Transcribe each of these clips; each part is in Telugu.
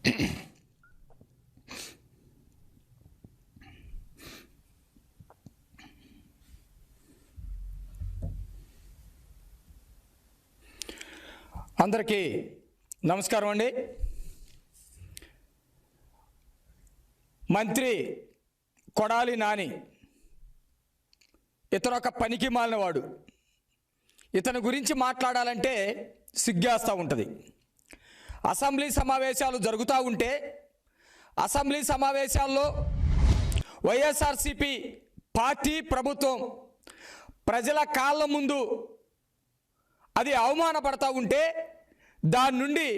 అందరికీ నమస్కారం అండి. మంత్రి కొడాలి నాని ఇతను ఒక పనికి మాలినవాడు. ఇతని గురించి మాట్లాడాలంటే సిగ్గేస్తూ ఉంటుంది. అసెంబ్లీ సమావేశాలు జరుగుతూ ఉంటే అసెంబ్లీ సమావేశాల్లో వైఎస్ఆర్సీపీ పార్టీ ప్రభుత్వం ప్రజల కాళ్ళ ముందు అది అవమానపడతా ఉంటే దాని నుండి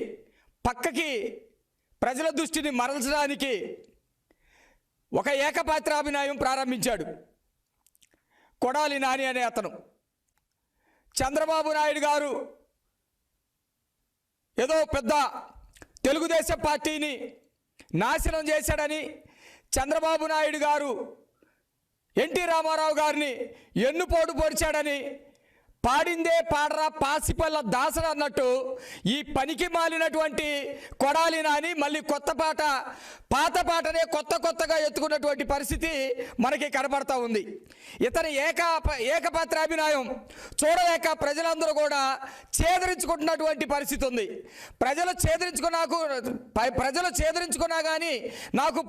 పక్కకి ప్రజల దృష్టిని మరల్చడానికి ఒక ఏకపాత్రాభినయం ప్రారంభించాడు కొడాలి నాని అనే అతను. చంద్రబాబు నాయుడు గారు ఏదో పెద్ద తెలుగుదేశం పార్టీని నాశనం చేశాడని, చంద్రబాబు నాయుడు గారు ఎన్టీ రామారావు గారిని ఎన్నుపోటు పొడిచాడని, పాడిందే పాడరా పాసిపల్ల దాసరా అన్నట్టు ఈ పనికి మాలినటువంటి కొడాలి నాని మళ్ళీ పాత పాటనే కొత్తగా ఎత్తుకున్నటువంటి పరిస్థితి మనకి కనబడతా ఉంది. ఇతని ఏకపాత్రాభినయం చూడలేక ప్రజలందరూ కూడా చేదరించుకుంటున్నటువంటి పరిస్థితి ఉంది. ప్రజలు చేదరించుకున్నా కానీ నాకు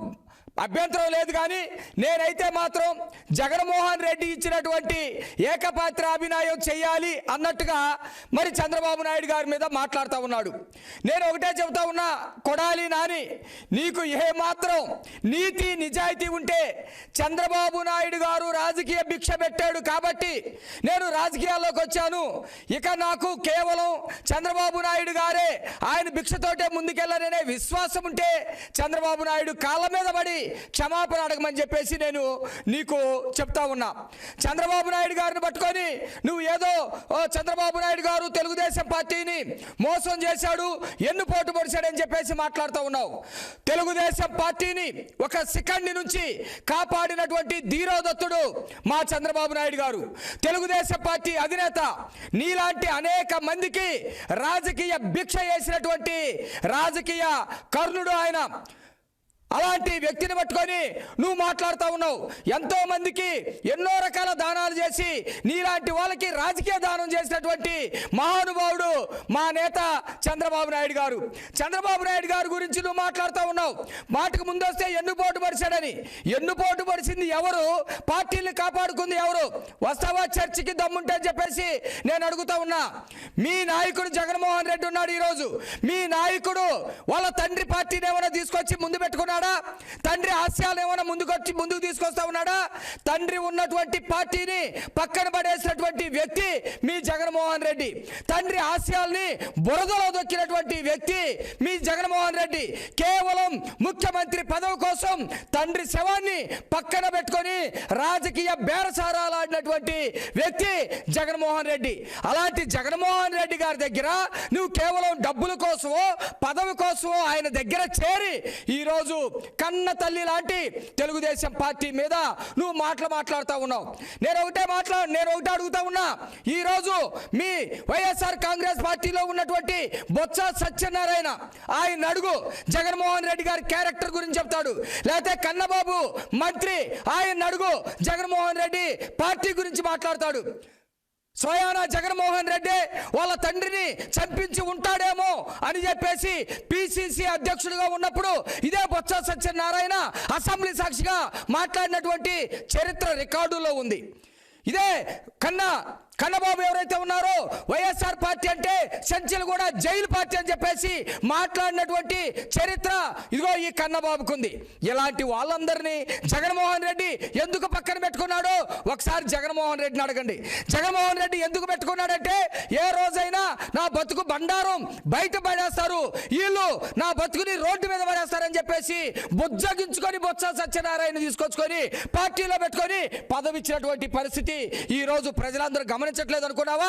అభ్యంతరం లేదు, కానీ నేనైతే మాత్రం జగన్మోహన్ రెడ్డి ఇచ్చినటువంటి ఏకపాత్రాభినయం చేయాలి అన్నట్టుగా మరి చంద్రబాబు నాయుడు గారి మీద మాట్లాడుతూ ఉన్నాడు. నేను ఒకటే చెబుతా ఉన్నా, కొడాలి నాని నీకు ఏమాత్రం నీతి నిజాయితీ ఉంటే చంద్రబాబు నాయుడు గారు రాజకీయ భిక్ష పెట్టాడు కాబట్టి నేను రాజకీయాల్లోకి వచ్చాను, ఇక నాకు కేవలం చంద్రబాబు నాయుడు గారే ఆయన భిక్షతోటే ముందుకెళ్ళాలనే విశ్వాసం ఉంటే చంద్రబాబు నాయుడు కాళ్ళ మీద పడి క్షమాపణ అడగమని చెప్పేసి నేను నీకు చెప్తా ఉన్నా. చంద్రబాబు నాయుడు గారిని పట్టుకొని నువ్వు ఏదో చంద్రబాబు నాయుడు గారు తెలుగుదేశం పార్టీని మోసం చేశాడు, ఎన్నుపోటు పొడిచాడని చెప్పేసి మాట్లాడుతూ ఉన్నావు. తెలుగుదేశం పార్టీని ఒక సెకండ్ నుంచి కాపాడినటువంటి ధీరోదత్తుడు మా చంద్రబాబు నాయుడు గారు. తెలుగుదేశం పార్టీ అధినేత నీలాంటి అనేక మందికి రాజకీయ భిక్ష చేసినటువంటి రాజకీయ కర్ణుడు ఆయన. అలాంటి వ్యక్తిని పట్టుకొని నువ్వు మాట్లాడుతూ ఉన్నావు. ఎంతో మందికి ఎన్నో రకాల దానాలు చేసి నీలాంటి వాళ్ళకి రాజకీయ దానం చేసినటువంటి మహానుభావుడు మా నేత చంద్రబాబు నాయుడు గారు. చంద్రబాబు నాయుడు గారి గురించి నువ్వు మాట్లాడుతూ ఉన్నావు. మాటకు ముందొస్తే ఎన్నుపోటు పడిచాడని. ఎన్నుపోటు పడిచింది ఎవరు? పార్టీని కాపాడుకుంది ఎవరు? వస్తావా చర్చికి దమ్ముంటే అని చెప్పేసి నేను అడుగుతా ఉన్నా. మీ నాయకుడు జగన్మోహన్ రెడ్డి ఉన్నాడు. ఈరోజు మీ నాయకుడు వాళ్ళ తండ్రి పార్టీని ఏమైనా తీసుకొచ్చి ముందు పెట్టుకున్నాడు? తండ్రి ఆశయాలు ఏమైనా ముందుకు తీసుకొస్తా ఉన్నాడా? తండ్రి ఉన్నటువంటి పార్టీని పక్కన పడేసినటువంటి వ్యక్తి మీ జగన్మోహన్ రెడ్డి. తండ్రి ఆశయాల్ని బురదలో దొక్కినటువంటి వ్యక్తి మీ జగన్మోహన్ రెడ్డి. కేవలం ముఖ్యమంత్రి పదవి కోసం తండ్రి శవాన్ని పక్కన పెట్టుకొని రాజకీయ బేరసారాలాడినటువంటి వ్యక్తి జగన్మోహన్ రెడ్డి. అలాంటి జగన్మోహన్ రెడ్డి గారి దగ్గర నువ్వు కేవలం డబ్బుల కోసమో పదవి కోసమో ఆయన దగ్గర చేరి ఈరోజు కన్న తల్లి లాంటి తెలుగుదేశం పార్టీ మీద నువ్వు మాట్లాడుతూ ఉన్నావు. నేను ఒకటే అడుగుతా ఉన్నా. ఈరోజు మీ వైఎస్ఆర్ కాంగ్రెస్ పార్టీలో ఉన్నటువంటి బొత్స సత్యనారాయణ ఆయన అడుగు, జగన్మోహన్ రెడ్డి గారి క్యారెక్టర్ గురించి చెప్తాడు. లేకపోతే కన్నబాబు మంత్రి ఆయన అడుగు, జగన్మోహన్ రెడ్డి పార్టీ గురించి మాట్లాడతాడు. స్వయానా జగన్మోహన్ రెడ్డి వాళ్ళ తండ్రిని చంపించి ఉంటాడేమో అని చెప్పేసి పిసిసి అధ్యక్షుడిగా ఉన్నప్పుడు ఇదే బొత్స సత్యనారాయణ అసెంబ్లీ సాక్షిగా మాట్లాడినటువంటి చరిత్ర రికార్డులో ఉంది. ఇదే కన్నబాబు ఎవరైతే ఉన్నారో వైఎస్ఆర్ పార్టీ అంటే సంచలు కూడా జైలు పార్టీ అని చెప్పేసి మాట్లాడినటువంటి చరిత్ర ఇదిగో ఈ కన్నబాబుకుంది. ఇలాంటి వాళ్ళందరినీ జగన్మోహన్ రెడ్డి ఎందుకు పక్కన పెట్టుకున్నాడో ఒకసారి జగన్మోహన్ రెడ్డిని అడగండి. జగన్మోహన్ రెడ్డి ఎందుకు పెట్టుకున్నాడంటే ఏ రోజైనా నా బతుకు బండారం బయట పడేస్తారు, వీళ్ళు నా బతుకుని రోడ్డు మీద పడేస్తారని చెప్పేసి బుజ్జగించుకొని బొత్స సత్యనారాయణ తీసుకొచ్చుకొని పార్టీలో పెట్టుకొని పదవి ఇచ్చినటువంటి పరిస్థితి ఈ రోజు ప్రజలందరూ గమనించట్లేదు అనుకున్నావా?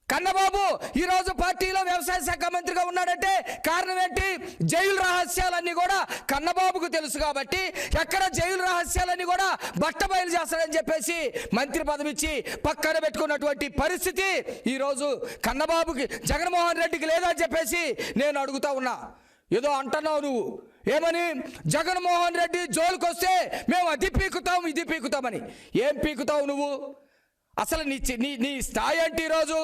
కన్నబాబు ఈరోజు పార్టీలో వ్యవసాయ శాఖ మంత్రిగా ఉన్నాడంటే కారణం ఏంటి? జైలు రహస్యాలన్నీ కూడా కన్నబాబుకు తెలుసు కాబట్టి ఎక్కడ జైలు రహస్యాలన్నీ కూడా బట్టబయలు చేస్తాడని చెప్పేసి మంత్రి పదవి ఇచ్చి పక్కన పెట్టుకున్నటువంటి పరిస్థితి ఈరోజు కన్నబాబుకి జగన్మోహన్ రెడ్డికి లేదని చెప్పేసి నేను అడుగుతా ఉన్నా. ఏదో అంటున్నావు నువ్వు, ఏమని? జగన్మోహన్ రెడ్డి జోలికొస్తే మేము అది పీకుతాం ఇది పీకుతామని. ఏం పీకుతావు నువ్వు? అసలు నీ స్థాయి అంటే ఈరోజు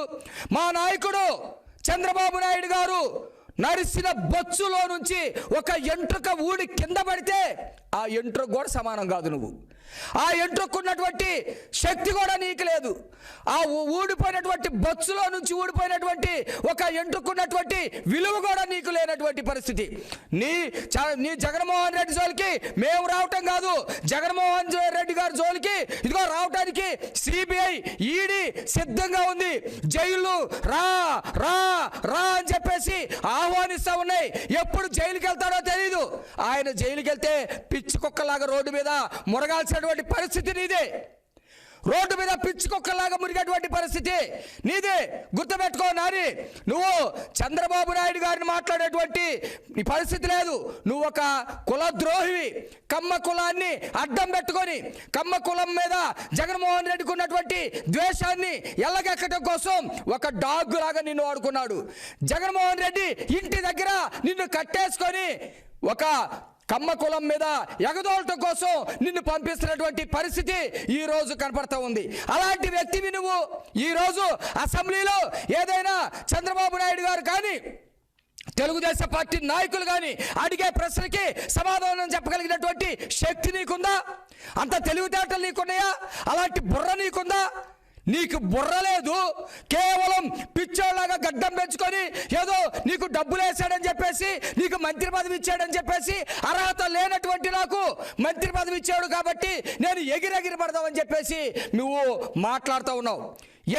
మా నాయకుడు చంద్రబాబు నాయుడు గారు నడిచిన బొచ్చులో నుంచి ఒక ఎంట్రుక ఊడి కింద పడితే ఆ ఎంట్రుక కూడా సమానం కాదు నువ్వు. ఆ ఎంట్రుకున్నటువంటి శక్తి కూడా నీకు లేదు. ఆ ఊడిపోయినటువంటి బొచ్చులో నుంచి ఊడిపోయినటువంటి ఒక ఎంట్రుకున్నటువంటి విలువ కూడా నీకు లేనటువంటి పరిస్థితి. నీ జగన్మోహన్ రెడ్డి జోలికి మేము రావటం కాదు, జగన్మోహన్ రెడ్డి గారి జోలికి ఇదిగో రావటానికి సిబిఐ ఈడీ సిద్ధంగా ఉంది. జైలు రా రా రా అని చెప్పేసి ఆహ్వానిస్తూ ఉన్నాయి. ఎప్పుడు జైలుకి వెళ్తాడో తెలియదు. ఆయన జైలుకి వెళ్తే పిచ్చి కుక్కలాగా రోడ్డు మీద మురగాల్సిన పరిస్థితి నీదే. రోడ్డు మీద పిచ్చి కుక్కలాగా మురిగేటువంటి పరిస్థితి నీదే. గుర్తుపెట్టుకో నాని, నువ్వు చంద్రబాబు నాయుడు గారిని మాట్లాడేటువంటి నీ పరిస్థితి లేదు. నువ్వు ఒక కులద్రోహివి. కమ్మ కులాన్ని అడ్డం పెట్టుకొని కమ్మ కులం మీద జగన్మోహన్ రెడ్డికి ఉన్నటువంటి ద్వేషాన్ని ఎల్లగెక్కడం కోసం ఒక డాగ్ లాగా నిన్ను వాడుకున్నాడు. జగన్మోహన్ రెడ్డి ఇంటి దగ్గర నిన్ను కట్టేసుకొని ఒక కమ్మ కులం మీద ఎగదోలటం కోసం నిన్ను పంపిస్తున్నటువంటి పరిస్థితి ఈ రోజు కనపడతా ఉంది. అలాంటి వ్యక్తివి నువ్వు ఈ రోజు అసెంబ్లీలో ఏదైనా చంద్రబాబు నాయుడు గారు కానీ తెలుగుదేశం పార్టీ నాయకులు కానీ అడిగే ప్రశ్నకి సమాధానం చెప్పగలిగినటువంటి శక్తి నీకుందా? అంత తెలివితేటలు నీకున్నాయా? అలాంటి బుర్ర నీకుందా? నీకు బుర్ర లేదు. కేవలం పిచ్చోళ్ళగా గడ్డం పెంచుకొని ఏదో నీకు డబ్బులు వేసాడని చెప్పేసి నీకు మంత్రి పదవి ఇచ్చాడని చెప్పేసి అర్హత లేనటువంటి నాకు మంత్రి పదవి ఇచ్చాడు కాబట్టి నేను ఎగిరెగిరి పడదామని చెప్పేసి నువ్వు మాట్లాడుతూ ఉన్నావు.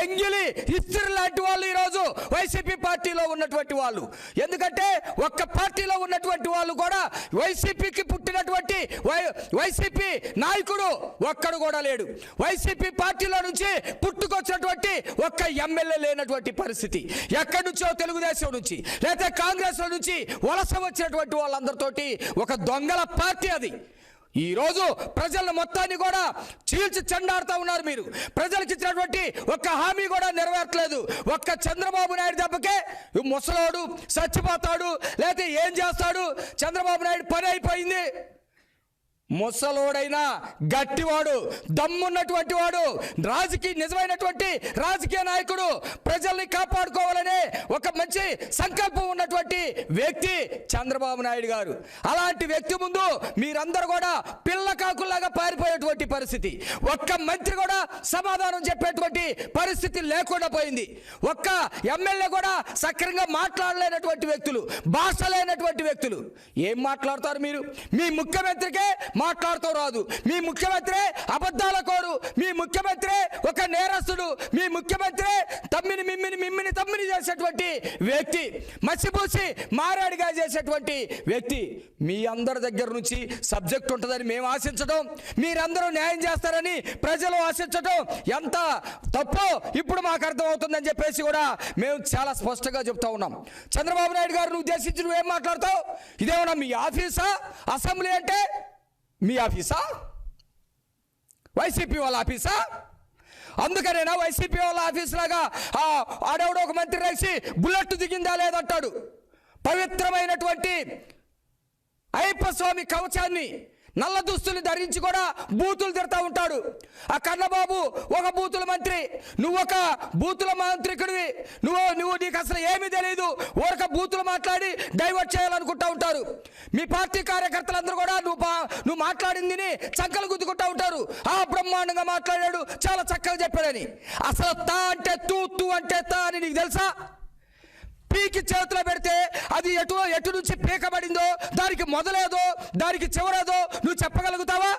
ఎంగిలి ఇస్త్రీ లాంటి వాళ్ళు ఈరోజు వైసీపీ పార్టీలో ఉన్నటువంటి వాళ్ళు. ఎందుకంటే ఒక్క పార్టీలో ఉన్నటువంటి వాళ్ళు కూడా వైసీపీకి పుట్టినటువంటి వైసీపీ నాయకుడు ఒక్కడు కూడా లేడు. వైసీపీ పార్టీలో నుంచి పుట్టుకొచ్చినటువంటి ఒక్క ఎమ్మెల్యే లేనటువంటి పరిస్థితి. ఎక్కడి నుంచో తెలుగుదేశం నుంచి లేదా కాంగ్రెస్ నుంచి వలస వచ్చినటువంటి వాళ్ళందరితోటి ఒక దొంగల పార్టీ అది. ఈరోజు ప్రజల మొత్తాన్ని కూడా చీల్చి చెండాడుతూ ఉన్నారు మీరు. ప్రజలకు ఇచ్చినటువంటి ఒక్క హామీ కూడా నెరవేర్చలేదు. ఒక్క చంద్రబాబు నాయుడు దెబ్బకే ముసలోడు చచ్చిపోతాడు లేకపోతే ఏం చేస్తాడు? చంద్రబాబు నాయుడు పని అయిపోయింది. ముసలోడైనా గట్టివాడు, దమ్మున్నటువంటి వాడు, నిజమైనటువంటి రాజకీయ నాయకుడు, ప్రజల్ని కాపాడుకోవాలనే ఒక మంచి సంకల్పం ఉన్నటువంటి వ్యక్తి చంద్రబాబు నాయుడు గారు. అలాంటి వ్యక్తి ముందు మీరందరూ కూడా పిల్ల కాకుల్లాగా పారిపోయేటువంటి పరిస్థితి. ఒక్క మంత్రి కూడా సమాధానం చెప్పేటువంటి పరిస్థితి లేకుండా పోయింది. ఒక్క ఎమ్మెల్యే కూడా సక్రంగా మాట్లాడలేనటువంటి వ్యక్తులు, భాష లేనటువంటి వ్యక్తులు. ఏం మాట్లాడతారు మీరు? మీ ముఖ్యమంత్రికే మాట్లాడుతూ రాదు. మీ ముఖ్యమంత్రి అబద్ధాల కోరు, మీ ముఖ్యమంత్రి ఒక నేరస్తుడు, మీ ముఖ్యమంత్రి మిమ్మిని తమ్మిని చేసేటువంటి వ్యక్తి, మసిపూసి మారాడిగా చేసేటువంటి వ్యక్తి. మీ అందరి దగ్గర నుంచి సబ్జెక్ట్ ఉంటుందని మేము ఆశించడం, మీరందరూ న్యాయం చేస్తారని ప్రజలు ఆశించడం ఎంత తప్పో ఇప్పుడు మాకు అర్థమవుతుందని చెప్పేసి కూడా మేము చాలా స్పష్టంగా చెప్తా ఉన్నాం. చంద్రబాబు నాయుడు గారిని ఉద్దేశించి నువ్వేం మాట్లాడతావు? ఇదేమన్నా మీ ఆఫీసా? అసెంబ్లీ అంటే మీ ఆఫీసా? వైసీపీ వాళ్ళ ఆఫీసా? అందుకనేనా వైసీపీ వాళ్ళ ఆఫీస్ లాగా ఆడెవడో ఒక మంత్రి రాసి బుల్లెట్ దిగిందా లేదంటాడు. పవిత్రమైనటువంటి అయ్యప్ప స్వామి కవచాన్ని నల్ల దుస్తులు ధరించి కూడా బూతులు తిడతా ఉంటాడు. ఆ కన్నబాబు ఒక బూతుల మంత్రి, నువ్వు ఒక బూతుల మంత్రికుడివి. నువ్వు నీకు అసలు ఏమీ తెలియదు. ఒక బూతులు మాట్లాడి డైవర్ట్ చేయాలనుకుంటా ఉంటారు. మీ పార్టీ కార్యకర్తలందరూ కూడా నువ్వు మాట్లాడింది చక్కలు గుద్దుకుంటా ఉంటారు. బ్రహ్మాండంగా మాట్లాడాడు, చాలా చక్కగా చెప్పాడని. అసలు తా అంటే తూ అంటే తా అని నీకు తెలుసా? పీకి చేతిలో పెడితే అది ఎటు నుంచి పీకబడిందో, దానికి మొదలేదో దానికి చివరేదో నువ్వు చెప్పగలుగుతావా?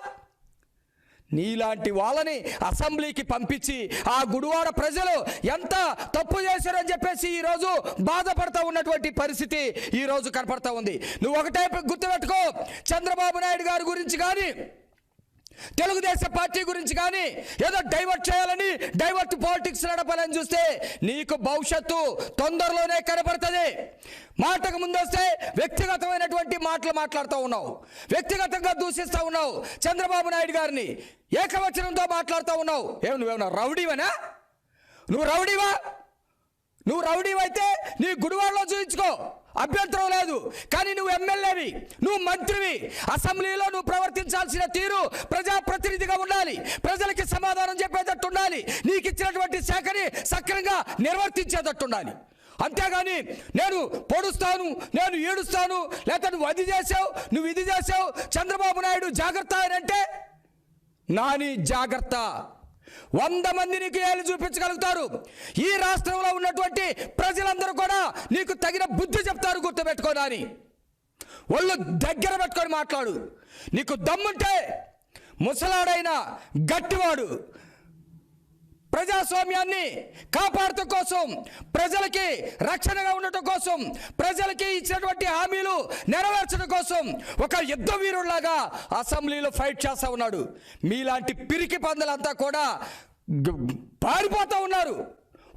నీలాంటి వాళ్ళని అసెంబ్లీకి పంపించి ఆ గుడివాడ ప్రజలు ఎంత తప్పు చేశారని చెప్పేసి ఈరోజు బాధపడతా ఉన్నటువంటి పరిస్థితి ఈరోజు కనపడతా ఉంది. నువ్వు ఒకటే గుర్తుపెట్టుకో, చంద్రబాబు నాయుడు గారి గురించి కానీ తెలుగుదేశం పార్టీ గురించి కానీ ఏదో డైవర్ట్ చేయాలని, డైవర్ట్ పాలిటిక్స్ నడపాలని చూస్తే నీకు భవిష్యత్తు తొందరలోనే కనపడుతుంది. మాటకు ముందొస్తే వ్యక్తిగతమైనటువంటి మాటలు మాట్లాడుతూ ఉన్నావు, వ్యక్తిగతంగా దూషిస్తూ ఉన్నావు. చంద్రబాబు నాయుడు గారిని ఏకవచనంతో మాట్లాడుతూ ఉన్నావు. నువ్వేమన్నా రౌడీవనా? నువ్వు రౌడీవా? నువ్వు రౌడీవైతే నీ గుడివాడలో చూపించుకో. అభ్యంతరం లేదు. కానీ నువ్వు ఎమ్మెల్యేవి, నువ్వు మంత్రివి, అసెంబ్లీలో నువ్వు ప్రవర్తించాల్సిన తీరు ప్రజాప్రతినిధిగా ఉండాలి, ప్రజలకి సమాధానం చెప్పేటట్టు ఉండాలి, నీకు ఇచ్చినటువంటి శాఖని సక్రమంగా నిర్వర్తించేటట్టు ఉండాలి. అంతేగాని నేను పొడుస్తాను, నేను ఏడుస్తాను, లేకపోతే నువ్వు అది చేసావు, నువ్వు ఇది చేసావు, చంద్రబాబు నాయుడు జాగ్రత్త అని అంటే నాని జాగ్రత్త. 100 మంది నీకు ఏళ్ళు చూపించగలుగుతారు. ఈ రాష్ట్రంలో ఉన్నటువంటి ప్రజలందరూ కూడా నీకు తగిన బుద్ధి చెప్తారు, గుర్తుపెట్టుకోనని. ఒళ్ళు దగ్గర పెట్టుకొని మాట్లాడు. నీకు దమ్ముంటే ముసలాడైన గట్టివాడు ప్రజాస్వామ్యాన్ని కాపాడటం కోసం, ప్రజలకి రక్షణగా ఉండటం కోసం, ప్రజలకి ఇచ్చినటువంటి హామీలు నెరవేర్చడం కోసం ఒక యుద్ధ వీరుడిలాగా అసెంబ్లీలో ఫైట్ చేస్తూ ఉన్నాడు. మీలాంటి పిరికి పందులంతా కూడా పారిపోతూ ఉన్నారు,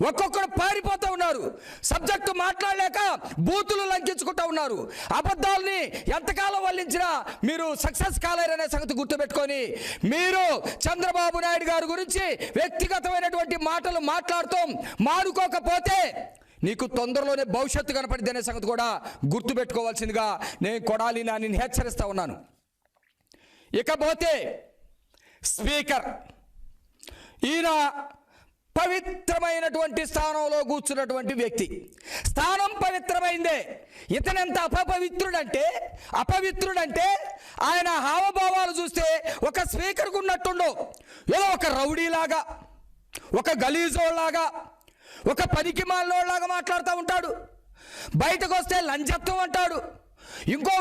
ఒక్కొక్కరు పారిపోతూ ఉన్నారు. సబ్జెక్టు మాట్లాడలేక బూతులు లంకించుకుంటూ ఉన్నారు. అబద్ధాలని ఎంతకాలం వల్లించినా మీరు సక్సెస్ కాలేరనే సంగతి గుర్తుపెట్టుకొని, మీరు చంద్రబాబు నాయుడు గారి గురించి వ్యక్తిగతమైనటువంటి మాటలు మాట్లాడతాం మానుకోకపోతే నీకు తొందరలోనే భవిష్యత్తు కనపడింది అనే సంగతి కూడా గుర్తుపెట్టుకోవాల్సిందిగా నేను కొడాలి నాని హెచ్చరిస్తూ ఉన్నాను. ఇకపోతే స్పీకర్, ఈయన పవిత్రమైనటువంటి స్థానంలో కూర్చున్నటువంటి వ్యక్తి. స్థానం పవిత్రమైందే. ఇతనెంత అపవిత్రుడంటే ఆయన హావభావాలు చూస్తే ఒక స్పీకర్కు ఉన్నట్టుండో, ఏదో ఒక రౌడీలాగా, ఒక గలీజోలాగా, ఒక పనికి మాలినోళ్ళలాగా మాట్లాడుతూ ఉంటాడు. బయటకు వస్తే లంచత్వం అంటాడు, ఇంకో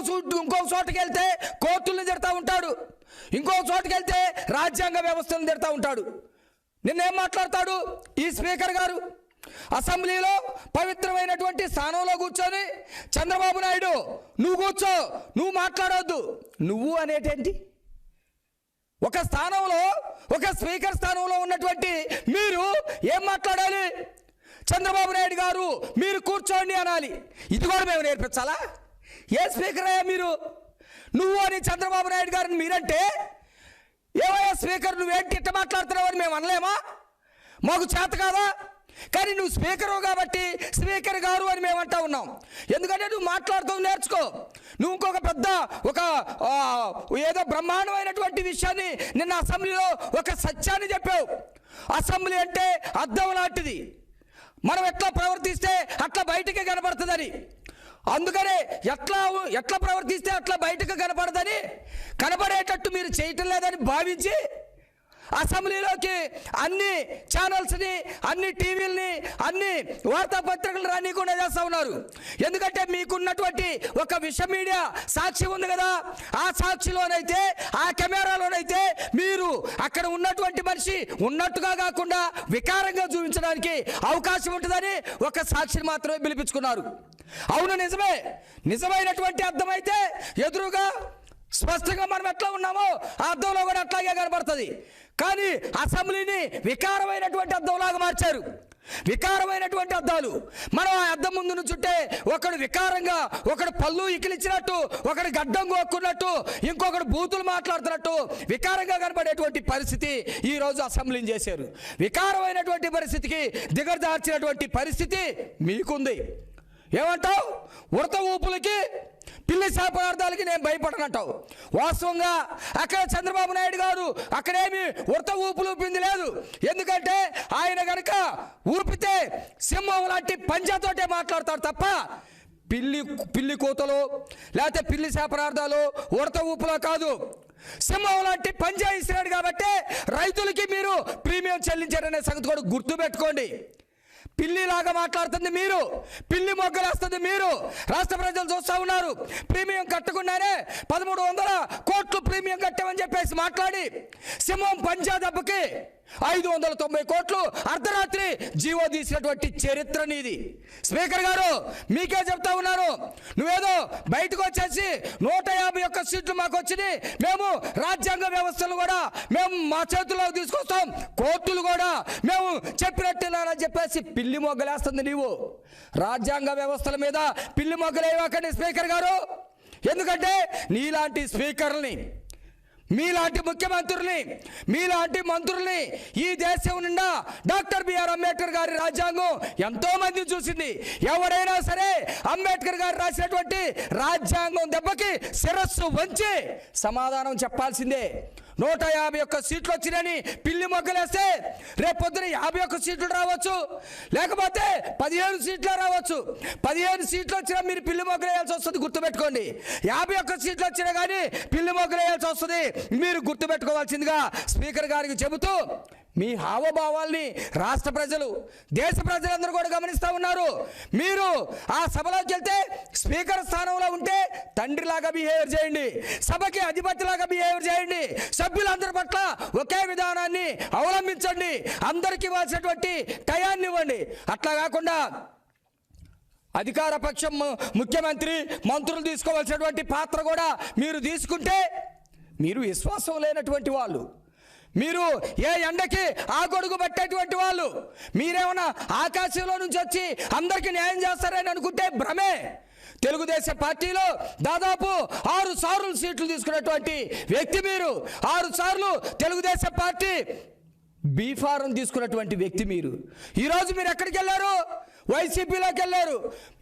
చోటుకి వెళ్తే కోర్టులను తిడతా ఉంటాడు, ఇంకో చోటుకి వెళ్తే రాజ్యాంగ వ్యవస్థను తిడతా ఉంటాడు. నిన్నేం మాట్లాడతాడు ఈ స్పీకర్ గారు? అసెంబ్లీలో పవిత్రమైనటువంటి స్థానంలో కూర్చొని చంద్రబాబు నాయుడు నువ్వు కూర్చో, నువ్వు మాట్లాడవద్దు, నువ్వు అనేటేంటి? ఒక స్థానంలో, ఒక స్పీకర్ స్థానంలో ఉన్నటువంటి మీరు ఏం మాట్లాడాలి? చంద్రబాబు నాయుడు గారు మీరు కూర్చోండి అనాలి. ఇది కూడా మేము నేర్పించాలా? ఏ స్పీకర్ అయ్యా మీరు? నువ్వు అని చంద్రబాబు నాయుడు గారిని మీరంటే, ఏవయ్యా స్పీకర్ నువ్వేంటి ఇట్ట మాట్లాడుతున్నావు అని మేము అనలేమా? మాకు చేత కాదా? కానీ నువ్వు స్పీకరు కాబట్టి స్పీకర్ గారు అని మేము అంటా ఉన్నాం. ఎందుకంటే నువ్వు మాట్లాడుతావు, నేర్చుకో. నువ్వు ఇంకొక పెద్ద ఏదో బ్రహ్మాండమైనటువంటి విషయాన్ని నిన్న అసెంబ్లీలో ఒక సత్యాన్ని చెప్పావు. అసెంబ్లీ అంటే అద్దం లాంటిది, మనం ఎట్లా ప్రవర్తిస్తే అట్లా బయటికి కనపడుతుందని. అందుకనే ఎట్లా ప్రవర్తిస్తే అట్లా బయటకు కనపడేటట్టు మీరు చేయటం లేదని భావించి అసెంబ్లీలోకి అన్ని ఛానల్స్ని, అన్ని టీవీలని, అన్ని వార్తాపత్రికలు రానికుండా చేస్తూ ఉన్నారు. ఎందుకంటే మీకున్నటువంటి ఒక విష మీడియా సాక్షి ఉంది కదా, ఆ సాక్షిలోనైతే, ఆ కెమెరాలోనైతే మీరు అక్కడ ఉన్నటువంటి మనిషి ఉన్నట్టుగా కాకుండా వికారంగా చూపించడానికి అవకాశం ఉంటుందని ఒక సాక్షిని మాత్రమే పిలిపించుకున్నారు. అవును, నిజమే. నిజమైనటువంటి అర్థమైతే ఎదురుగా స్పష్టంగా మనం ఎట్లా ఉన్నామో ఆ అర్థంలో కూడా అట్లాగే కనబడుతుంది. కానీ అసెంబ్లీని వికారమైనటువంటి అర్థంలాగా మార్చారు. వికారమైనటువంటి అద్దాలు. మనం ఆ అద్దం ముందు నుంచుంటే ఒకడు వికారంగా, ఒకడు పళ్ళు ఇకిలిచ్చినట్టు, ఒకడు గడ్డం గోక్కున్నట్టు, ఇంకొకడు బూతులు మాట్లాడుతున్నట్టు వికారంగా కనబడేటువంటి పరిస్థితి ఈరోజు అసెంబ్లీని చేశారు. వికారమైనటువంటి పరిస్థితికి దిగజార్చినటువంటి పరిస్థితి మీకుంది. ఏమంటావు? ఉడత ఊపులకి, పిల్లి శాపనార్థాలకి నేను భయపడనంటావు. వాస్తవంగా అక్కడ చంద్రబాబు నాయుడు గారు అక్కడేమి ఉడత ఊపులు ఊపింది లేదు. ఎందుకంటే ఆయన కనుక ఊపితే సింహం లాంటి పంజాతోటే మాట్లాడతాడు తప్ప పిల్లి కూతలు లేకపోతే పిల్లి శాపనార్థాలు ఉడత ఊపులో కాదు. సింహం లాంటి పంజా ఇస్తున్నాడు కాబట్టి రైతులకి మీరు ప్రీమియం చెల్లించారనే సంగతి కూడా గుర్తుపెట్టుకోండి. పిల్లిలాగా మాట్లాడుతుంది మీరు, పిల్లి మొగ్గలేస్తుంది మీరు. రాష్ట్ర ప్రజలు చూస్తూ ఉన్నారు. ప్రీమియం కట్టకుండానే 1300 కోట్లు ప్రీమియం కట్టామని చెప్పేసి మాట్లాడి సింహం పంజా దెబ్బకి 590 కోట్లు అర్ధరాత్రి జీవో తీసినటువంటి చరిత్ర నీది. స్పీకర్ గారు మీకే చెప్తా ఉన్నాను, నువ్వేదో బయటకు వచ్చేసి 151 సీట్లు మాకు వచ్చినాయి, మేము రాజ్యాంగ వ్యవస్థలు కూడా మేము మా చేతుల్లో తీసుకొస్తాం, కోర్టులు కూడా మేము చెప్పినట్టున్నారని చెప్పేసి పిల్లి మొగ్గలేస్తుంది నీవు. రాజ్యాంగ వ్యవస్థల మీద పిల్లి మొగ్గలేవాకండి స్పీకర్ గారు. ఎందుకంటే నీలాంటి స్పీకర్ని మీలాంటి ముఖ్యమంత్రుల్ని, మీలాంటి మంత్రుల్ని ఈ దేశం నిండా డాక్టర్ బిఆర్ అంబేద్కర్ గారి రాజ్యాంగం ఎంతో మంది చూసింది. ఎవరైనా సరే అంబేద్కర్ గారు రాసినటువంటి రాజ్యాంగం దెబ్బకి శిరస్సు వంచి సమాధానం చెప్పాల్సిందే. 151 సీట్లు వచ్చినని పిల్లి మొగ్గలేస్తే రేపు పొద్దున 51 సీట్లు రావచ్చు, లేకపోతే 15 సీట్లు రావచ్చు. 15 సీట్లు వచ్చినా మీరు పిల్లి మొగ్గలేయాల్సి వస్తుంది, గుర్తుపెట్టుకోండి. 51 సీట్లు వచ్చినా కానీ పిల్లి మొగ్గలేయాల్సి వస్తుంది, మీరు గుర్తుపెట్టుకోవాల్సిందిగా స్పీకర్ గారికి చెబుతూ, మీ హావభావాల్ని రాష్ట్ర ప్రజలు, దేశ ప్రజలందరూ కూడా గమనిస్తూ ఉన్నారు. మీరు ఆ సభలోకి వెళ్తే స్పీకర్ స్థానంలో ఉంటే తండ్రిలాగా బిహేవియర్ చేయండి, సభకి అధిపతిలాగా బిహేవియర్ చేయండి, సభ్యులందరి పట్ల ఒకే విధానాన్ని అవలంబించండి, అందరికీ ఇవ్వాల్సినటువంటి టయాన్ని ఇవ్వండి. అట్లా కాకుండా అధికార పక్షం ముఖ్యమంత్రి, మంత్రులు తీసుకోవాల్సినటువంటి పాత్ర కూడా మీరు తీసుకుంటే మీరు విశ్వాసం లేనటువంటి వాళ్ళు, మీరు ఏ ఎండకి ఆ గొడుగు పట్టేటువంటి వాళ్ళు, మీరేమన్నా ఆకాశంలో నుంచి వచ్చి అందరికీ న్యాయం చేస్తారని అనుకుంటే భ్రమే. తెలుగుదేశం పార్టీలో దాదాపు 6 సార్లు సీట్లు తీసుకున్నటువంటి వ్యక్తి మీరు. 6 సార్లు తెలుగుదేశం పార్టీ బీఫారం తీసుకున్నటువంటి వ్యక్తి మీరు. ఈరోజు మీరు ఎక్కడికి వెళ్ళారు? వైసీపీలోకి వెళ్ళారు.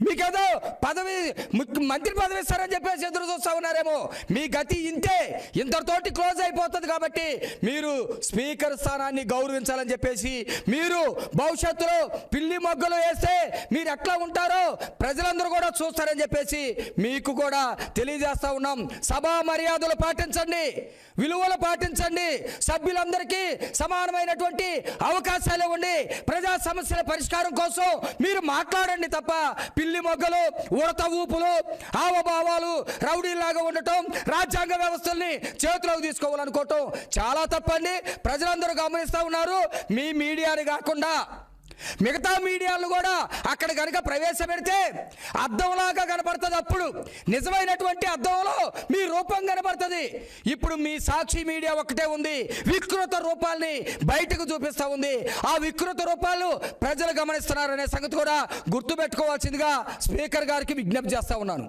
మీకేదో పదవి, మంత్రి పదవి ఇస్తారని చెప్పేసి ఎదురు చూస్తూ ఉన్నారేమో. మీ గతి ఇంతే, ఇంతటితోటి క్లోజ్ అయిపోతుంది. కాబట్టి మీరు స్పీకర్ స్థానాన్ని గౌరవించాలని చెప్పేసి, మీరు భవిష్యత్తులో పిల్లి మొగ్గలు వేస్తే మీరు ఎట్లా ఉంటారో ప్రజలందరూ కూడా చూస్తారని చెప్పేసి మీకు కూడా తెలియజేస్తా ఉన్నాం. సభా మర్యాదలు పాటించండి, విలువలు పాటించండి, సభ్యులందరికీ సమానమైనటువంటి అవకాశాలు ఇవ్వండి, ప్రజా సమస్యల పరిష్కారం కోసం మీరు మాట్లాడండి తప్ప పిల్లి మొగ్గలు, ఉడత ఊపులు, హావభావాలు, రౌడీలాగా ఉండటం, రాజ్యాంగ వ్యవస్థల్ని చేతిలోకి తీసుకోవాలనుకోవటం చాలా తప్పండి. ప్రజలందరూ గమనిస్తూ ఉన్నారు. మీ మీడియాని కాకుండా మిగతా మీడియాలు కూడా అక్కడ కనుక ప్రవేశపెడితే అద్దంలాగా కనపడుతుంది. అప్పుడు నిజమైనటువంటి అద్దంలో మీ రూపం కనపడుతుంది. ఇప్పుడు మీ సాక్షి మీడియా ఒక్కటే ఉంది, వికృత రూపాల్ని బయటకు చూపిస్తూ ఉంది. ఆ వికృత రూపాలు ప్రజలు గమనిస్తున్నారనే సంగతి కూడా గుర్తుపెట్టుకోవాల్సిందిగా స్పీకర్ గారికి విజ్ఞప్తి చేస్తా ఉన్నాను.